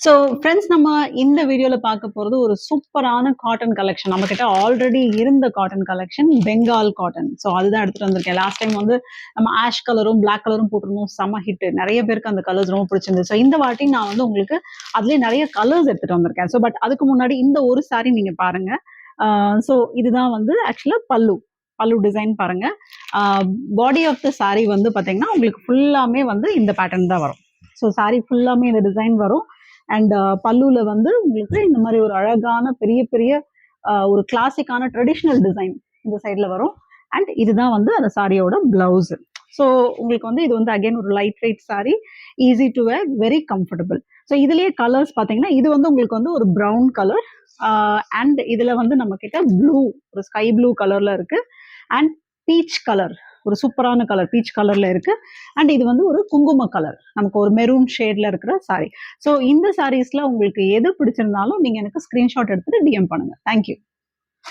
So friends நம்ம இந்த வீடியோல பார்க்க போறது ஒரு சூப்பரான காட்டன் கலெக்ஷன். நம்மகிட்ட ஆல்ரெடி இருந்த cotton collection Bengal cotton. So அதுதான் எடுத்துட்டு வந்திருக்கேன். லாஸ்ட் டைம் வந்து நம்ம ஆஷ் கலரும், பிளாக் கலரும் போட்டிருந்தோம். செம்ம ஹிட். நெறைய பேருக்கு அந்த கலர்ஸ் ரொம்ப பிடிச்சிருந்தது. ஸோ இந்த வாட்டி நான் வந்து உங்களுக்கு அதிலேயே நெறைய கலர்ஸ் எடுத்துட்டு வந்திருக்கேன். ஸோ பட் அதுக்கு முன்னாடி இந்த ஒரு சாரி நீங்க பாருங்க. ஸோ இதுதான் வந்து ஆக்சுவலா பல்லு. பல்லு டிசைன் பாருங்க. பாடி ஆஃப் த சாரி வந்து பார்த்தீங்கன்னா, உங்களுக்கு ஃபுல்லாமே வந்து இந்த பேட்டர்ன் தான் வரும். ஸோ சாரி ஃபுல்லாமே இந்த டிசைன் வரும். அண்ட் பல்லுல வந்து உங்களுக்கு இந்த மாதிரி ஒரு அழகான பெரிய பெரிய ஒரு கிளாசிக்கான ட்ரெடிஷ்னல் டிசைன் இந்த சைட்ல வரும். அண்ட் இதுதான் வந்து அந்த சாரியோட பிளவுஸ். ஸோ உங்களுக்கு வந்து இது வந்து அகைன் ஒரு light weight sari, easy to wear, very comfortable. So இதுலயே கலர்ஸ் பார்த்தீங்கன்னா, இது வந்து உங்களுக்கு வந்து ஒரு ப்ரௌன் கலர், அண்ட் இதுல வந்து நம்ம கிட்ட ப்ளூ, ஒரு ஸ்கை ப்ளூ கலர்ல இருக்கு. அண்ட் பீச் கலர், ஒரு சூப்பரான கலர் பீச் கலர்ல இருக்கு. அண்ட் இது வந்து ஒரு குங்கும கலர், நமக்கு ஒரு மெரூன் ஷேட்ல இருக்கிற சாரி. ஸோ இந்த சாரீஸ்ல உங்களுக்கு எது பிடிச்சிருந்தாலும் நீங்க எனக்கு ஸ்கிரீன்ஷாட் எடுத்துட்டு டிஎம் பண்ணுங்க. தேங்க்யூ.